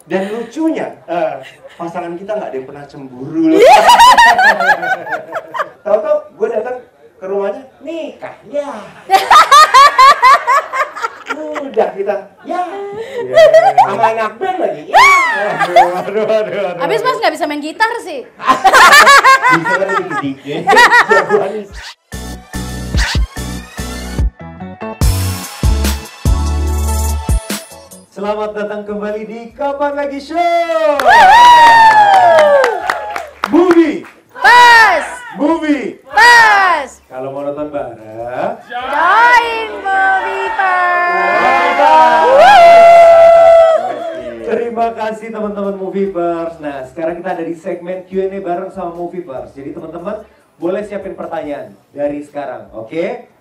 Dan lucunya, pasangan kita nggak ada yang pernah cemburu loh. Tahu-tahu gue datang ke rumahnya, nikah, ya. Udah kita, ya. Sama anak band lagi, ya. Aduh. Habis Mas nggak bisa main gitar sih. Bisa kan dikit-dikit. Selamat datang kembali di Kapan Lagi Show. Movie Pas. Kalau mau nonton bareng, Join Movie Pas. Terima kasih teman-teman Moviepers. Nah, sekarang kita ada di segmen Q&A bareng sama Moviepers. Jadi teman-teman boleh siapin pertanyaan dari sekarang, oke?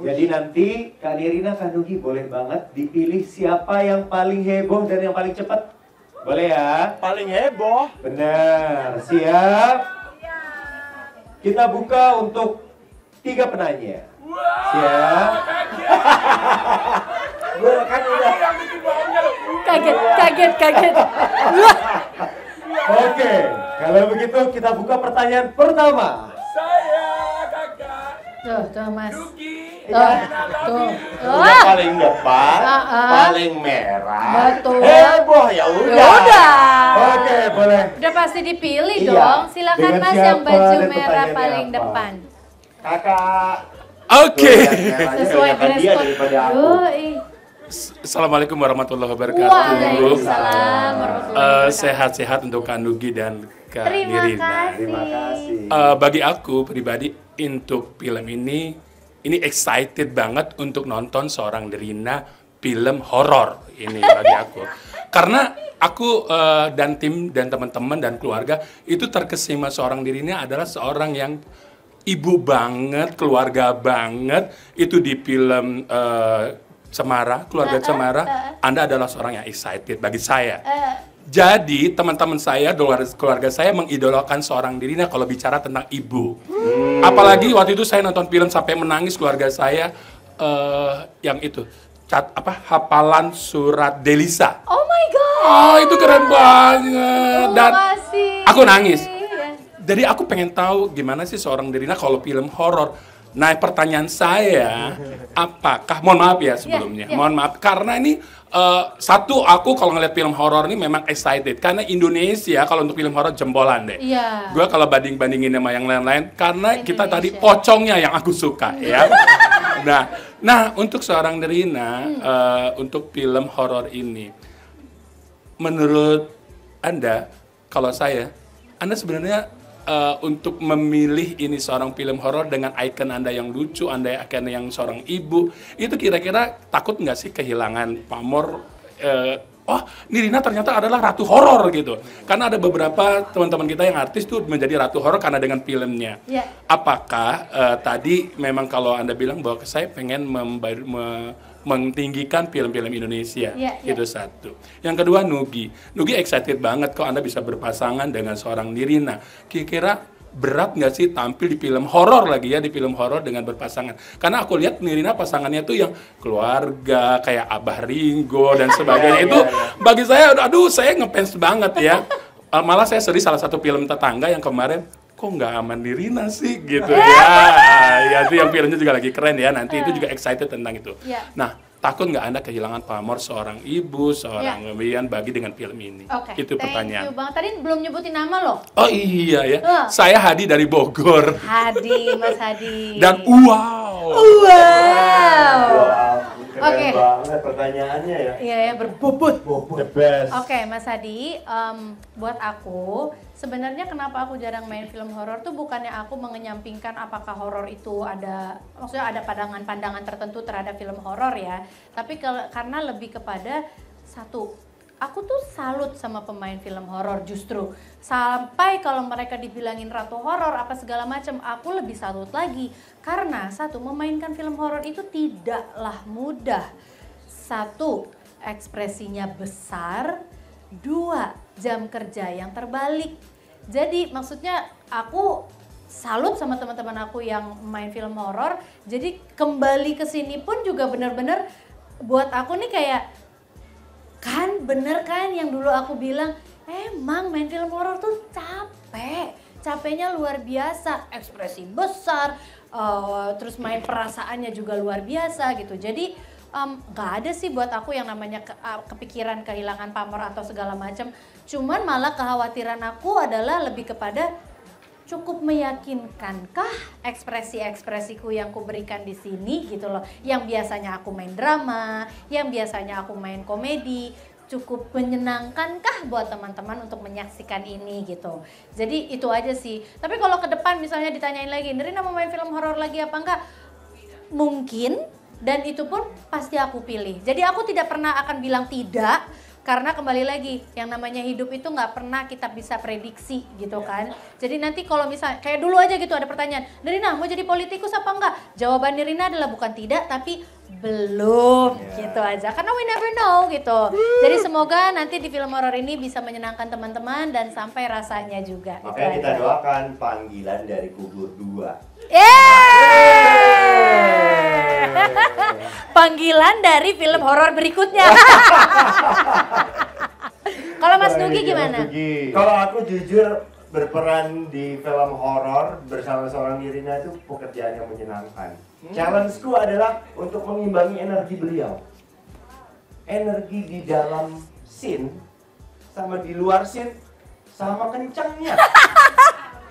Jadi nanti Kak Nirina, Kak Nugi boleh banget dipilih siapa yang paling heboh dan yang paling cepat. Boleh ya? Paling heboh. Benar, siap? Kita buka untuk 3 penanya. Siap? Gue kan udah Kaget. Oke, kalau begitu kita buka pertanyaan pertama. Saya kakak. Tuh Mas. Nugi. Tuh. Udah paling depan, paling merah. Betul. Heboh ya udah. Oke, boleh. Udah pasti dipilih Iya. dong. Silakan Dengan Mas siapa yang baju dan merah pertanyaannya paling apa? depan. Kakak. Oke. Sesuai dress dia code. daripada aku. Yoi. Assalamualaikum warahmatullahi wabarakatuh. Waalaikumsalam warahmatullahi wabarakatuh. Sehat-sehat untuk Kak Nugi dan Kak Terima Nirina. kasih. Terima kasih. Bagi aku pribadi untuk film ini excited banget untuk nonton seorang Nirina film horor ini bagi aku. Karena aku dan tim dan teman-teman dan keluarga itu terkesima seorang Nirina adalah seorang yang ibu banget, keluarga banget. Itu di film Cemara, keluarga Cemara, Anda adalah seorang yang excited bagi saya. Jadi teman-teman saya, keluarga saya mengidolakan seorang Nirina kalau bicara tentang ibu. Apalagi waktu itu saya nonton film sampai menangis keluarga saya yang itu hafalan surat Delisa. Oh my god. Oh itu keren banget dan Makasih. aku nangis. Jadi aku pengen tahu gimana sih seorang Nirina kalau film horor. Nah pertanyaan saya, apakah, mohon maaf ya sebelumnya, mohon maaf karena ini satu aku kalau ngeliat film horor ini memang excited karena Indonesia kalau untuk film horor jempolan deh. Iya. Gue kalau bandingin sama yang lain-lain karena kita tadi pocongnya yang aku suka ya. Nah untuk seorang Nirina untuk film horor ini, menurut Anda, kalau Anda sebenarnya untuk memilih ini seorang film horor dengan ikon Anda yang lucu, Anda yang seorang ibu, itu kira-kira takut nggak sih kehilangan pamor? Oh, Nirina ternyata adalah ratu horor gitu. Karena ada beberapa teman-teman kita yang artis tuh menjadi ratu horor karena dengan filmnya. Yeah. Apakah tadi memang kalau Anda bilang bahwa saya pengen mentinggikan film-film Indonesia, itu satu. Yang kedua Nugi excited banget kok Anda bisa berpasangan dengan seorang Nirina. Kira-kira berat nggak sih tampil di film horor lagi ya, di film horor dengan berpasangan? Karena aku lihat Nirina pasangannya tuh yang keluarga kayak Abah Ringo dan sebagainya itu bagi saya, aduh saya ngefans banget ya. Malah saya sedih salah satu film tetangga yang kemarin kok nggak aman Nirina sih gitu ya itu yang filmnya juga lagi keren ya, nanti itu juga excited tentang itu. Nah takut nggak Anda kehilangan pamor seorang ibu, seorang pemilihan bagi dengan film ini? Itu pertanyaan. Thank you Bang, tadi belum nyebutin nama loh. Oh iya ya, saya Hadi dari Bogor. Mas Hadi. Dan wow. Keren banget pertanyaannya ya. Iya ya, berbobot. The best. Oke, Mas Hadi, buat aku sebenarnya kenapa aku jarang main film horor tuh bukannya aku mengenyampingkan apakah horor itu maksudnya ada pandangan tertentu terhadap film horor ya, tapi karena lebih kepada satu, aku tuh salut sama pemain film horor justru. Sampai kalau mereka dibilangin ratu horor apa segala macam, aku lebih salut lagi. Karena satu, memainkan film horor itu tidaklah mudah. Satu, ekspresinya besar. Dua, jam kerja yang terbalik. Jadi maksudnya aku salut sama teman-teman aku yang main film horor. Jadi kembali ke sini pun juga benar-benar buat aku nih kayak, kan bener kan yang dulu aku bilang, emang main film horor tuh capek. Capeknya luar biasa, ekspresi besar, terus main perasaannya juga luar biasa gitu. Jadi nggak ada sih buat aku yang namanya kepikiran kehilangan pamor atau segala macam. Cuman malah kekhawatiran aku adalah lebih kepada cukup meyakinkankah ekspresi-ekspresiku yang kuberikan di sini gitu loh. Yang biasanya aku main drama, yang biasanya aku main komedi, cukup menyenangkankah buat teman-teman untuk menyaksikan ini gitu. Jadi itu aja sih. Tapi kalau ke depan misalnya ditanyain lagi, Nirina mau main film horor lagi apa enggak? Mungkin, dan itu pun pasti aku pilih. Jadi aku tidak pernah akan bilang tidak. Karena kembali lagi, yang namanya hidup itu nggak pernah kita bisa prediksi gitu kan. Jadi nanti kalau misalnya, kayak dulu aja gitu ada pertanyaan, Nirina mau jadi politikus apa enggak? Jawaban Nirina adalah bukan tidak, tapi belum gitu aja. Karena we never know gitu. Jadi semoga nanti di film horor ini bisa menyenangkan teman-teman dan sampai rasanya juga. Makanya gitu kita aja. doakan panggilan dari kubur 2. Panggilan dari film horor berikutnya. Kalau Mas Nugi gimana? Kalau aku jujur berperan di film horor bersama seorang Nirina itu pekerjaan yang menyenangkan. Challenge-ku adalah untuk mengimbangi energi beliau. Energi di dalam scene sama di luar scene sama kencangnya.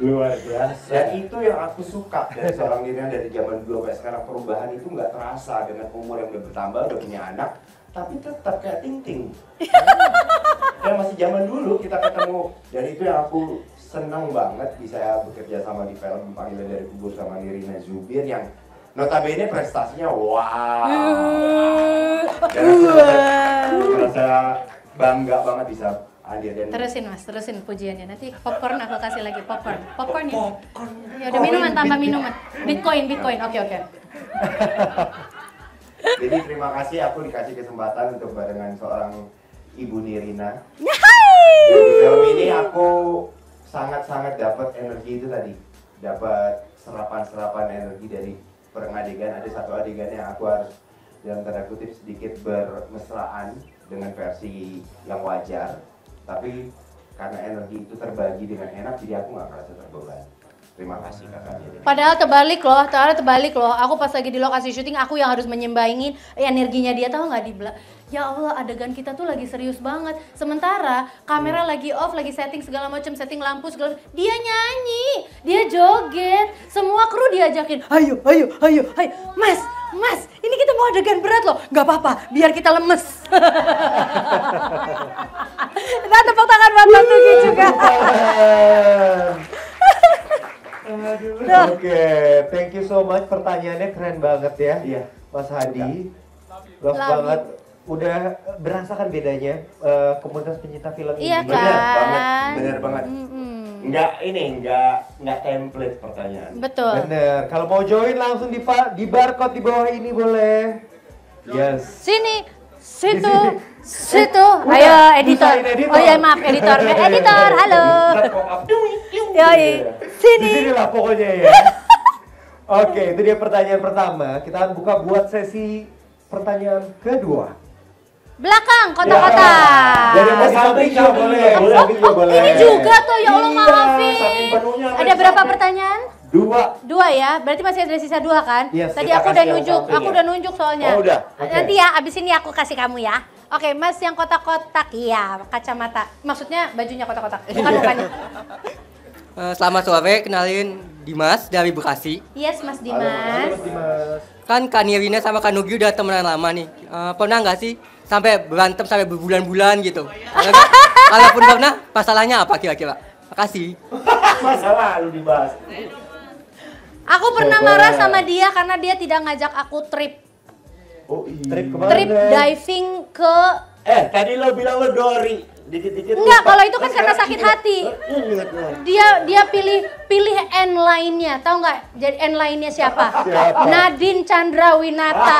Luar biasa. Dan itu yang aku suka dari seorang Nirina dari zaman dulu sampai sekarang. Perubahan itu nggak terasa dengan umur yang udah bertambah, udah punya anak, tapi tetap kayak ting-ting. Kayak masih zaman dulu kita ketemu. Dan itu yang aku senang banget bisa bekerja sama di film Panggilan dari Kubur sama Nirina Zubir yang notabene prestasinya wow. Dan aku merasa bangga banget bisa hadir dan Terusin Mas, terusin pujiannya. Nanti popcorn aku kasih lagi, popcorn ya. Ya udah minuman, tambah minuman. Bitcoin, oke. Jadi terima kasih aku dikasih kesempatan untuk barengan seorang Ibu Nirina. Dan di film ini aku sangat-sangat dapat energi itu tadi. Dapat serapan-serapan energi dari adegan. Ada satu adegan yang aku harus dalam tanda kutip sedikit bermesraan dengan versi yang wajar. Tapi karena energi itu terbagi dengan enak, jadi aku nggak merasa terbebani. Terima kasih kakaknya. Padahal terbalik loh. Aku pas lagi di lokasi syuting, aku yang harus menyembangin energinya dia, tahu nggak di ya Allah, adegan kita tuh lagi serius banget. Sementara kamera lagi off, lagi setting segala macam, setting lampu segala. Dia nyanyi, dia joget, semua kru diajakin. Ayo, Mas, ini kita mau adegan berat loh. Nggak apa-apa, biar kita lemes. Nah, tepuk tangan buat Mas Nugi juga. Oke, thank you so much. Pertanyaannya keren banget ya. Iya. Mas Hadi. Love Love banget. Udah berasa kan bedanya komunitas pencinta film ini? Iya kan? Bener banget. Nggak template pertanyaan. Betul. Bener. Kalau mau join langsung di barcode di bawah ini boleh. Yes. Sini, situ. Ayo editor. Usahain editor. Oh ya maaf editor. Editor, halo. Yoi. Di sini lah pokoknya ya. Oke, itu dia pertanyaan pertama. Kita akan buka buat sesi pertanyaan kedua. Belakang, kotak-kotak. Jadi mau di samping juga boleh. Ini juga tuh, ya Allah Iya, maafin. saking penuhnya Ada berapa pertanyaan? 2. 2 ya, berarti masih ada sisa 2 kan? Yes, Tadi kita aku kasih udah yang nunjuk, samping aku ya. udah nunjuk soalnya. Oh, udah, oke. Nanti ya, abis ini aku kasih kamu ya. Oke, Mas yang kotak-kotak, iya, kacamata. Maksudnya bajunya kotak-kotak, bukan mukanya. Selamat sore, kenalin Dimas dari Bekasi. Yes, Mas Halo, Dimas. Mas Dimas. Kan Kak Nirina sama Kak Nugi udah temenan lama nih. Pernah nggak sih sampai berantem sampai berbulan-bulan gitu? Kalaupun pernah, masalahnya apa kira-kira? Makasih. Masalah lu dibahas. Aku pernah marah sama dia karena dia tidak ngajak aku trip. Oh iya. Trip kemana? Trip diving ke... Tadi lo bilang lo Dori. Dikit-dikit. Enggak, lupa. kalau itu kan karena Sekarang sakit ingat. hati. Ingat. Dia pilih end line-nya. Tahu nggak? Jadi end line-nya siapa? Siapa? Nadine Chandrawinata.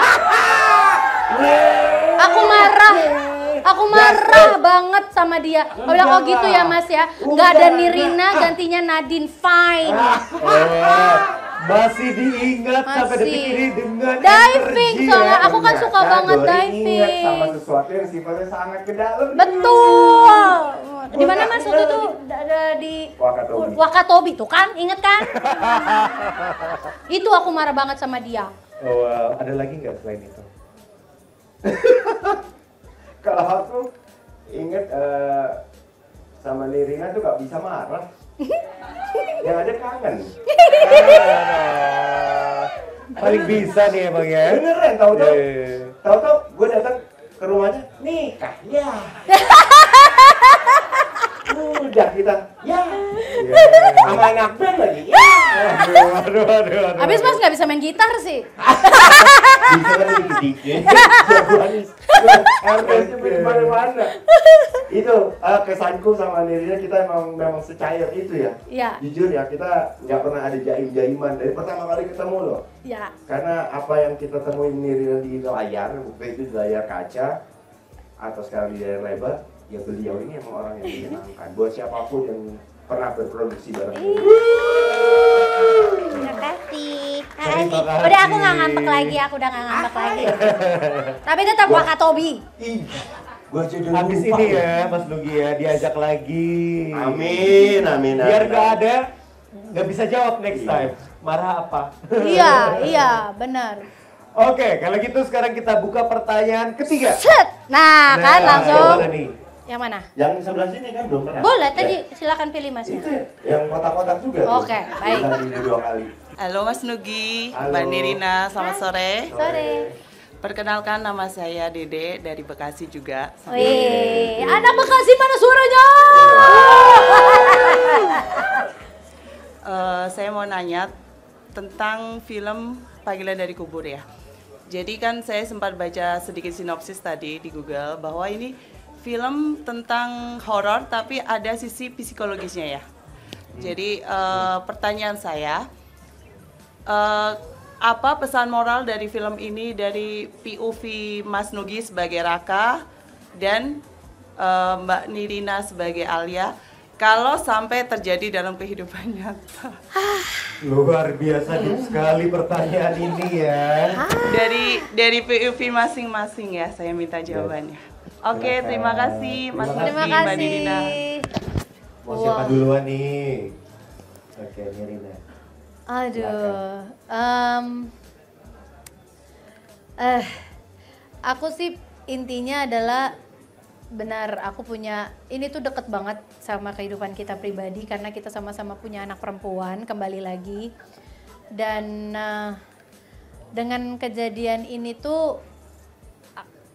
Aku marah banget sama dia. Aku bilang, oh gitu ya Mas ya. Nggak ada Nirina, gantinya Nadine, fine. Masih diingat sampai Masih. detik ini dengan Diving energi soalnya, ya. aku kan suka banget Dori ingat diving. sama sesuatu yang sifatnya sangat ke dalam. Betul. Di mana Mas waktu itu ada di Wakatobi. Wakatobi tuh kan, inget kan? Itu aku marah banget sama dia. Oh, ada lagi nggak selain itu? Kalau aku inget sama Nirina tuh gak bisa marah. Yang ada kangen. Paling bisa nih emang ya. Beneran, tahu-tahu Iya. tahu-tahu gue datang ke rumahnya, nikah ya. Udah kita, ya. Sama anak band lagi, ya. Aduh. Habis Mas nggak bisa main gitar sih. Bisa kan dikit-dikit. Jagoanis. RS-nya mana-mana. Itu kesanku sama Nirina, kita memang secair itu ya. Iya. Jujur ya, kita nggak pernah ada jaim-jaiman dari pertama kali ketemu loh. Ya. Karena apa yang kita temuin Nirina di layar, waktu itu di layar kaca atau sekarang di layar lebar, ya beliau ini emang orang yang menyenangkan buat siapapun yang pernah berproduksi bareng Nirina. Terima kasih. Terima kasih. Udah aku nggak ngambek lagi, aku udah nggak ngambek lagi. Tapi tetap Wakatobi. Ih, gua jadi Habis lupa. ini ya Mas Nugi ya diajak lagi. Amin. Biar nggak ada, nggak bisa jawab next Iya. time. Marah apa? Iya, benar. Oke, kalau gitu sekarang kita buka pertanyaan ketiga. Set. Nah, kan langsung. yang mana nih? Yang mana? Yang sebelah sini kan belum pernah. Boleh, Ya, tadi silakan pilih Mas. itu yang kotak-kotak juga. Oke, baik. Tadi 2 kali. Halo Mas Nugi, Halo. Mbak Nirina, selamat sore. Sore. Perkenalkan nama saya Dede dari Bekasi juga. Wih, anak Bekasi mana suaranya? Saya mau nanya tentang film Panggilan dari Kubur ya. Jadi kan saya sempat baca sedikit sinopsis tadi di Google bahwa ini film tentang horor tapi ada sisi psikologisnya ya. Jadi pertanyaan saya, apa pesan moral dari film ini dari POV Mas Nugi sebagai Raka dan Mbak Nirina sebagai Alia kalau sampai terjadi dalam kehidupan nyata? Luar biasa deep sekali pertanyaan ini ya. Dari POV masing-masing ya, saya minta jawabannya. Oke, terima kasih Mas Nugi, Terima Mbak kasih. Nirina. Mau siapa duluan nih? Oke, Nirina. Aduh, aku sih intinya adalah benar aku punya ini tuh deket banget sama kehidupan kita pribadi karena kita sama-sama punya anak perempuan kembali lagi dan dengan kejadian ini tuh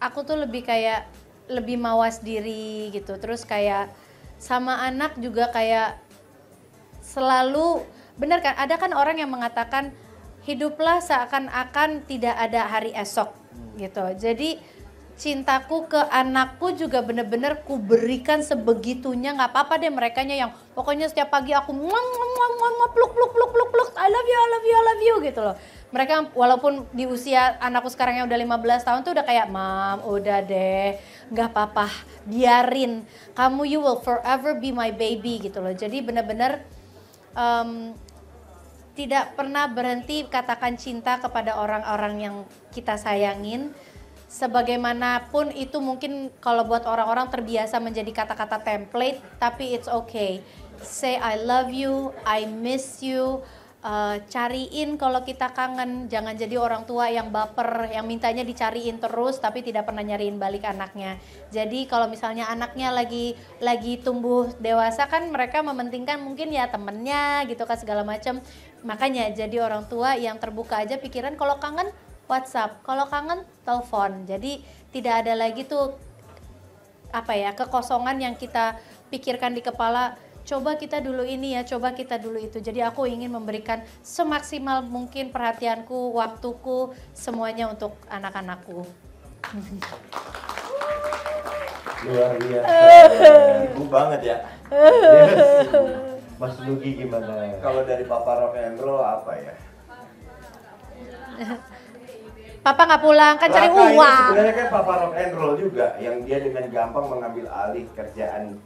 aku tuh lebih mawas diri gitu terus kayak sama anak juga kayak selalu benar kan, ada kan orang yang mengatakan hiduplah seakan-akan tidak ada hari esok gitu. Jadi cintaku ke anakku juga bener-bener ku berikan sebegitunya, nggak apa-apa deh merekanya yang pokoknya setiap pagi aku pluk I love you gitu loh. Mereka walaupun di usia anakku sekarang yang udah 15 tahun tuh udah kayak mam udah deh nggak apa-apa biarin kamu, you will forever be my baby gitu loh. Jadi bener-bener tidak pernah berhenti katakan cinta kepada orang-orang yang kita sayangin. Sebagaimanapun itu mungkin kalau buat orang-orang terbiasa menjadi kata-kata template, tapi it's okay. Say I love you, I miss you. Cariin kalau kita kangen, jangan jadi orang tua yang baper, yang mintanya dicariin terus tapi tidak pernah nyariin balik anaknya. Jadi kalau misalnya anaknya lagi tumbuh dewasa kan mereka mementingkan mungkin ya temennya gitu kan segala macam. Makanya jadi orang tua yang terbuka aja pikiran, kalau kangen WhatsApp, kalau kangen telepon. Jadi tidak ada lagi tuh kekosongan yang kita pikirkan di kepala. Coba kita dulu ini ya, coba kita dulu itu. Jadi aku ingin memberikan semaksimal mungkin perhatianku, waktuku, semuanya untuk anak-anakku. Luar biasa. Ibu banget ya. Yes. Mas Nugi gimana? Kalau dari Papa Rock and Roll apa ya? Papa nggak pulang kan cari Raka ini uang. sebenarnya kan Papa Rock and Roll juga, yang dia dengan gampang mengambil alih kerjaan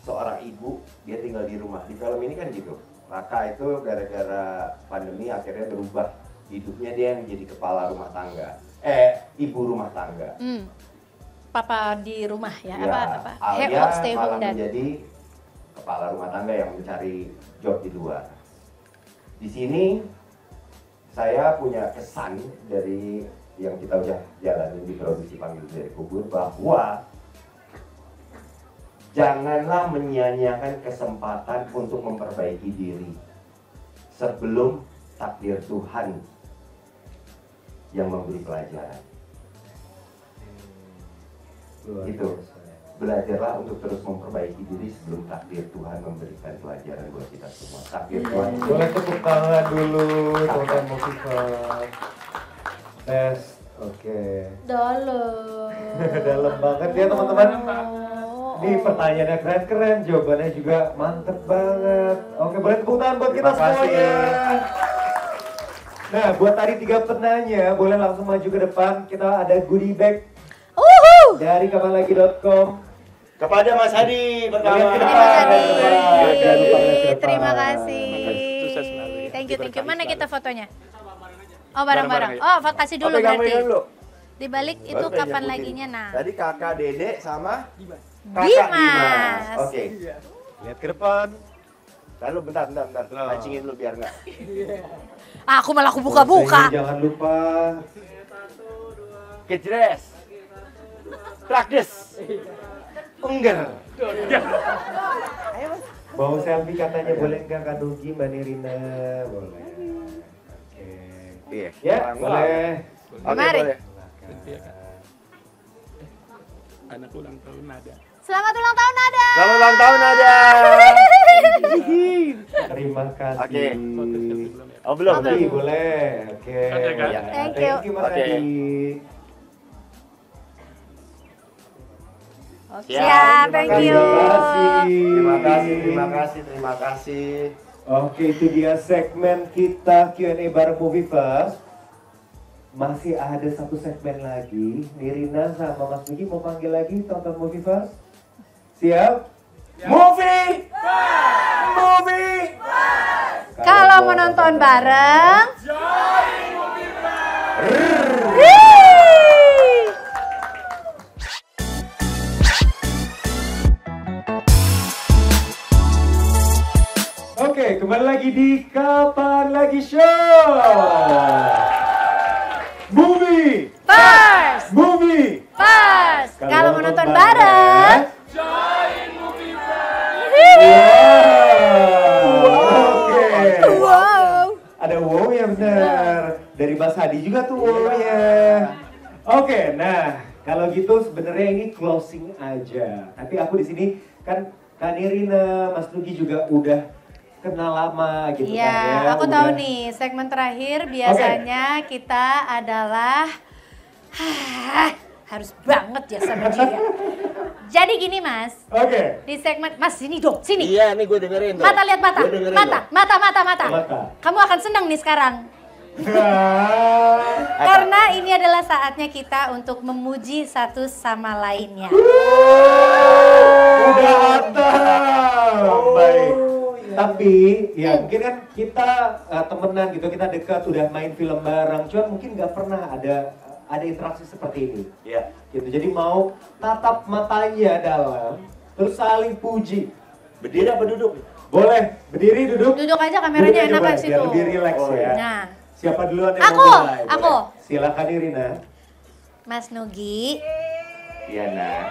seorang ibu, dia tinggal di rumah. Di film ini kan gitu. Raka itu gara-gara pandemi akhirnya berubah. Hidupnya dia yang jadi kepala rumah tangga. Ibu rumah tangga. Papa di rumah ya, Ya, apa? Alia Stay malah home dad. menjadi kepala rumah tangga yang mencari job di luar. Di sini saya punya kesan dari yang kita udah jalanin di produksi Panggil Dari Kubur bahwa janganlah menyia-nyiakan kesempatan untuk memperbaiki diri sebelum takdir Tuhan yang memberi pelajaran. Itu, belajarlah untuk terus memperbaiki diri sebelum takdir Tuhan memberikan pelajaran buat kita semua. Takdir Tuhan. Boleh tepuk tangan dulu, teman-teman Movieverse. Tes, oke. Dalam banget ya teman-teman. Ini pertanyaannya keren-keren, jawabannya juga mantep banget. Oke, boleh tepuk tangan buat kita Terima kasih. semuanya. Nah, buat tadi 3 penanya, boleh langsung maju ke depan. Kita ada goodie bag dari kapanlagi.com. Kepada Mas Hadi pertama. Lihat ke Terima depan. kasih. Terima kasih. Sukses selalu ya. Thank you. Mana Berkali kita fotonya? Oh, bareng-bareng. Bareng-bareng, Oh, kasih dulu Oke, kamu berarti. yang dulu. Di balik itu Baru kapan nyebutin. laginya nah. Tadi kakak Dede sama kakak Dimas. Oke. Lihat ke depan. Lalu bentar. Mancingin dulu biar enggak. Aku malah aku buka-buka. Jangan lupa. Kejres. Praktis. Engger. Mau selfie katanya boleh nggak Kak Nugi, Mbak Nirina? Boleh. Oke. Iya. Ya, boleh. Oke, Mari. boleh. Iya, Kak. Anak ulang tahun ada. Selamat ulang tahun Nada. Selamat ulang tahun Nada. Terima kasih. Oke. Foto selfie belum ya? Oh, belum. Oke, boleh. Oke. Oke, Kak. Ya. Thank Thank you, Mas Oke. Adi. Siap, thank you. Terima kasih. Oke, itu dia segmen kita Q&A bareng Movieverse. Masih ada satu segmen lagi. Nirina sama Mas Nugi mau panggil lagi tonton Movieverse? Siap? Movie. Kalau mau nonton bareng, Oke, kembali lagi di Kapan Lagi Show. Movie. first. Kalau mau nonton bareng, Oke. wow. Ada wow ya bener. Dari Mas Hadi juga tuh wow ya. Oke, nah kalau gitu sebenarnya ini closing aja. Tapi aku di sini kan Kak Nirina, Mas Nugi juga udah kenal lama gitu kan ya. Iya, aku tahu Udah- nih, segmen terakhir biasanya kita adalah harus banget ya sama dia. Jadi gini Mas, Oke. di segmen, Mas sini dong, sini. Iya, nih gue dengerin tuh. Mata lihat mata, Gua dengerin mata, tuh. mata. Mata. Kamu akan senang nih sekarang. Nah, Karena ini adalah saatnya kita untuk memuji satu sama lainnya. udah atau. Baik. Tapi ya mungkin kan kita temenan gitu, kita dekat, udah main film bareng. Cuman mungkin nggak pernah ada interaksi seperti ini. Iya. Gitu. Jadi mau tatap matanya dalam, terus saling puji. Berdiri apa duduk? Boleh berdiri, duduk. Duduk aja kameranya Duduk aja enak boleh, kan situ. biar lebih rileks Oh, ya. Nah, Siapa duluan yang Aku, mau mulai? aku. Boleh. Silakan Irina. Mas Nugi, Iya, nah.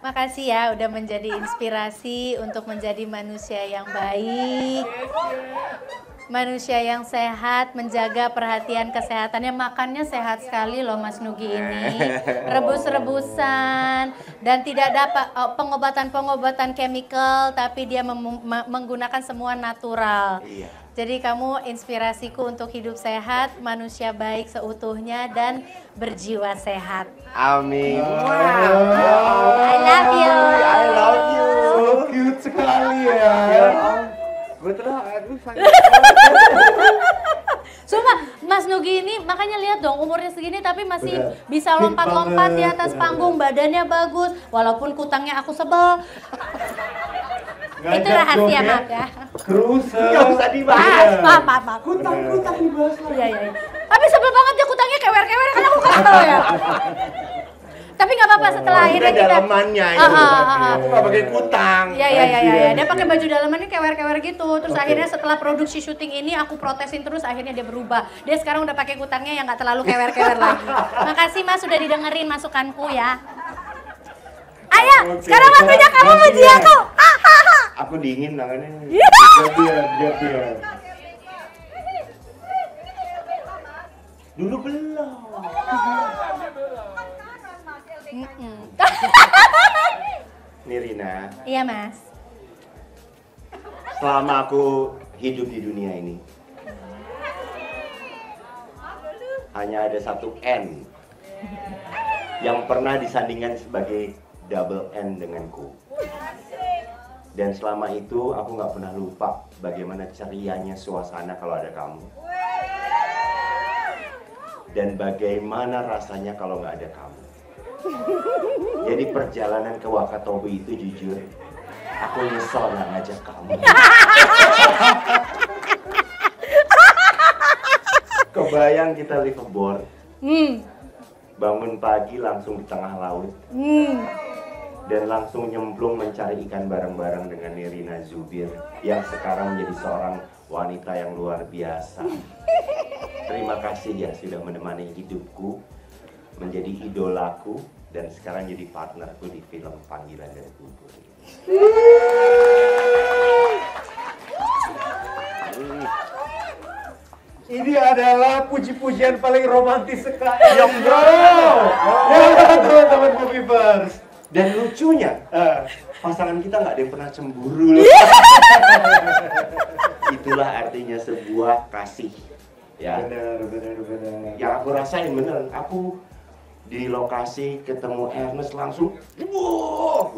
makasih ya udah menjadi inspirasi untuk menjadi manusia yang baik. Manusia yang sehat, menjaga perhatian kesehatannya, makannya sehat sekali loh Mas Nugi ini. Rebus-rebusan dan tidak ada pengobatan-pengobatan chemical, tapi dia menggunakan semua natural. Iya. Jadi kamu inspirasiku untuk hidup sehat, manusia baik seutuhnya dan berjiwa sehat. Amin. I love you. I love you. So cute sekali ya. Gue aduh sayang. Sumpah, Mas Nugi ini makanya lihat dong umurnya segini tapi masih Udah bisa fit lompat-lompat di banget, ya. Iya. atas bener. panggung, badannya bagus, walaupun kutangnya aku sebel. Nih, Aku tahu nih, Mas Itu rahasia, maaf ya. Kru Nggak usah dibahas. Maaf. Kutang dibahas lah. Iya. Tapi sebel banget dia kutangnya kewer-kewer kan aku kesel ya. Tapi nggak apa-apa setelah akhirnya kita. Dalamannya itu. Aku nggak pakai kutang. Iya. Dia pakai baju dalamannya kewer-kewer gitu. Terus akhirnya setelah produksi syuting ini aku protesin terus, akhirnya dia berubah. Dia sekarang udah pakai kutangnya yang nggak terlalu kewer-kewer lagi. Makasih Mas sudah didengerin masukanku ya. Ayo, sekarang waktunya kamu muji aku. Aku dingin tangannya. Jopian. Dulu belum. Nih Rina, Iya Mas. selama aku hidup di dunia ini, hanya ada satu N yang pernah disandingkan sebagai double N denganku. Dan selama itu aku nggak pernah lupa bagaimana cerianya suasana kalau ada kamu. Dan bagaimana rasanya kalau nggak ada kamu. Jadi perjalanan ke Wakatobi itu jujur, aku nyesel nggak ngajak kamu. Kebayang kita liveaboard, bangun pagi langsung di tengah laut, dan langsung nyemplung mencari ikan bareng-bareng dengan Nirina Zubir yang sekarang menjadi seorang wanita yang luar biasa. Terima kasih ya sudah menemani hidupku, menjadi idolaku, dan sekarang jadi partnerku di film Panggilan dari Kubur. Ini adalah puji-pujian paling romantis sekali. Ya, teman-teman Moviepers. Dan lucunya, pasangan kita nggak ada yang pernah cemburu loh. Itulah artinya sebuah kasih. Ya. Benar. Yang aku rasain beneran, aku di lokasi ketemu Ernest langsung, wow,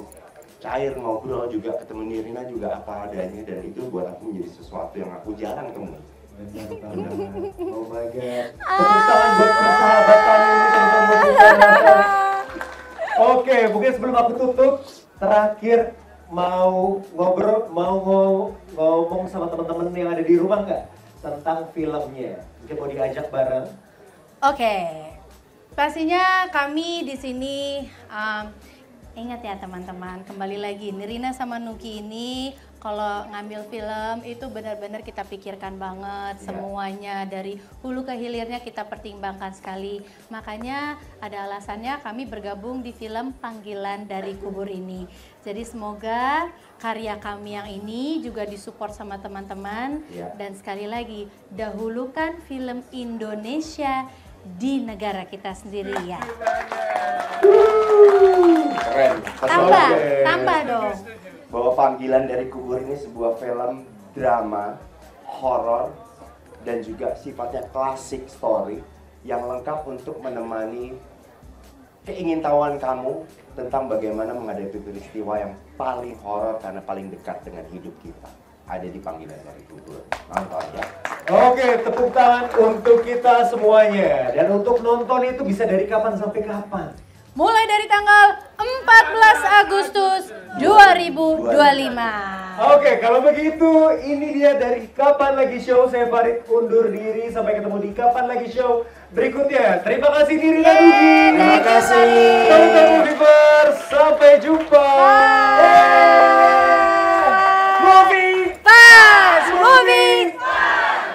cair ngobrol juga, ketemu Nirina juga apa adanya, dan itu buat aku menjadi sesuatu yang aku jarang temui. Benar. Oh my god. Tepuk tangan buat persahabatan ini, teman-teman. Oke, mungkin sebelum aku tutup, terakhir mau ngobrol, ngomong sama teman-teman yang ada di rumah nggak tentang filmnya? Mungkin mau diajak bareng. Oke. Pastinya kami di sini ingat ya teman-teman, kembali lagi Nirina sama Nuki ini kalau ngambil film itu benar-benar kita pikirkan banget semuanya, dari hulu ke hilirnya kita pertimbangkan sekali. Makanya ada alasannya kami bergabung di film Panggilan dari Kubur ini. Jadi semoga karya kami yang ini juga disupport sama teman-teman. Dan sekali lagi, dahulukan film Indonesia di negara kita sendiri ya. Keren. Tambah dong. Bahwa Panggilan dari Kubur ini sebuah film drama, horor, dan juga sifatnya klasik story yang lengkap untuk menemani keingintahuan kamu tentang bagaimana menghadapi peristiwa yang paling horor karena paling dekat dengan hidup kita. Ada di Panggilan dari Kubur. Nonton ya. Oke, tepuk tangan untuk kita semuanya. Dan untuk nonton itu bisa dari kapan sampai kapan? Mulai dari tanggal 14 Agustus 2025. Oke, kalau begitu ini dia dari Kapan Lagi Show. Saya Farid undur diri, sampai ketemu di Kapan Lagi Show berikutnya. Terima kasih Nirina Nuki. Terima kasih. Teman-teman Moviepers, sampai jumpa. Movie.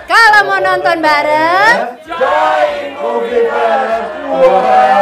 Kalau mau nonton bareng, Join Moviepers. Wow.